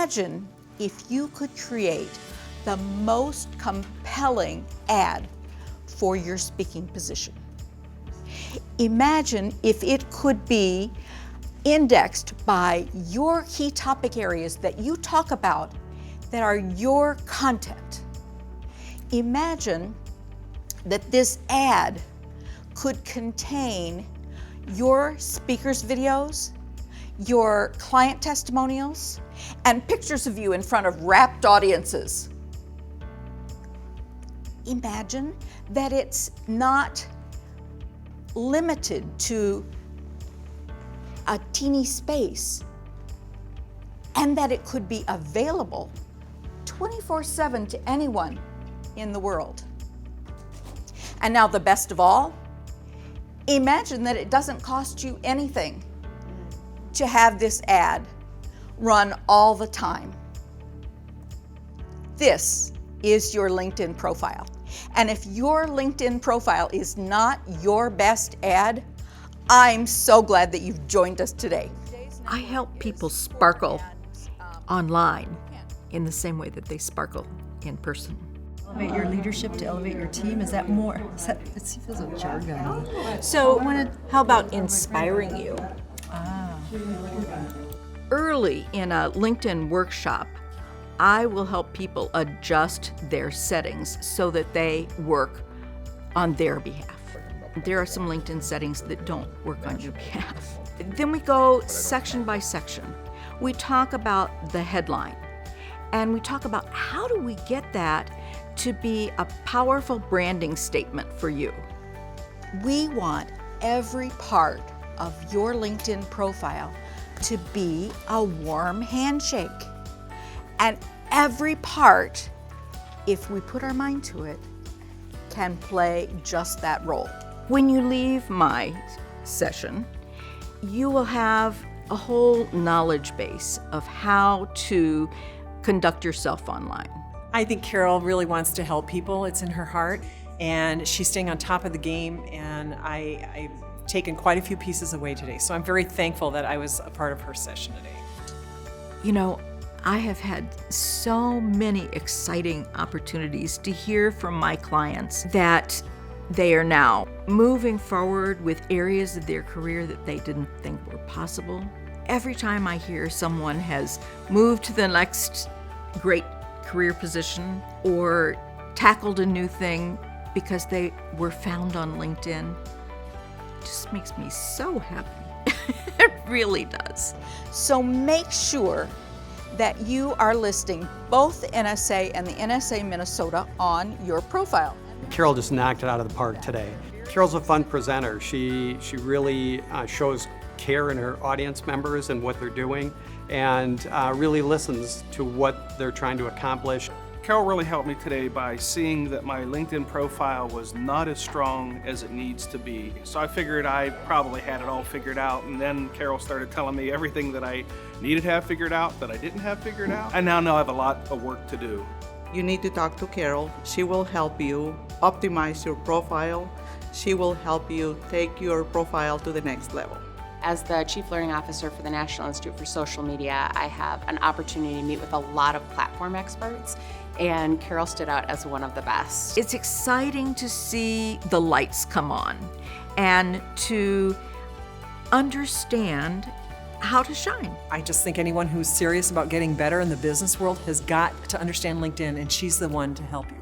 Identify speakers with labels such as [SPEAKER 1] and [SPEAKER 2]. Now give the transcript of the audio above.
[SPEAKER 1] Imagine if you could create the most compelling ad for your speaking position. Imagine if it could be indexed by your key topic areas that you talk about that are your content. Imagine that this ad could contain your speakers' videos, your client testimonials, and pictures of you in front of rapt audiences. Imagine that it's not limited to a teeny space, and that it could be available 24/7 to anyone in the world. And now the best of all, imagine that it doesn't cost you anything to have this ad run all the time. This is your LinkedIn profile. And if your LinkedIn profile is not your best ad, I'm so glad that you've joined us today.
[SPEAKER 2] I help people sparkle online in the same way that they sparkle in person.
[SPEAKER 3] Elevate your leadership to elevate your team. Is that more? It feels like jargon.
[SPEAKER 4] So, how about inspiring you?
[SPEAKER 2] Early in a LinkedIn workshop, I will help people adjust their settings so that they work on their behalf. There are some LinkedIn settings that don't work on your behalf. Then we go section by section. We talk about the headline, and we talk about how do we get that to be a powerful branding statement for you.
[SPEAKER 1] We want every part of your LinkedIn profile to be a warm handshake. And every part, if we put our mind to it, can play just that role.
[SPEAKER 2] When you leave my session, you will have a whole knowledge base of how to conduct yourself online.
[SPEAKER 4] I think Carol really wants to help people. It's in her heart, and she's staying on top of the game, and I've taken quite a few pieces away today. So I'm very thankful that I was a part of her session today.
[SPEAKER 2] You know, I have had so many exciting opportunities to hear from my clients that they are now moving forward with areas of their career that they didn't think were possible. Every time I hear someone has moved to the next great career position or tackled a new thing because they were found on LinkedIn, it just makes me so happy. It really does.
[SPEAKER 1] So make sure that you are listing both the NSA and the NSA Minnesota on your profile.
[SPEAKER 5] Carol just knocked it out of the park today. Carol's a fun presenter. She really shows care in her audience members and what they're doing, and really listens to what they're trying to accomplish.
[SPEAKER 6] Carol really helped me today by seeing that my LinkedIn profile was not as strong as it needs to be. So I figured I probably had it all figured out, and then Carol started telling me everything that I needed to have figured out that I didn't have figured out. I now know I have a lot of work to do.
[SPEAKER 7] You need to talk to Carol. She will help you optimize your profile. She will help you take your profile to the next level.
[SPEAKER 8] As the Chief Learning Officer for the National Institute for Social Media, I have an opportunity to meet with a lot of platform experts, and Carol stood out as one of the best.
[SPEAKER 2] It's exciting to see the lights come on and to understand how to shine.
[SPEAKER 4] I just think anyone who's serious about getting better in the business world has got to understand LinkedIn, and she's the one to help you.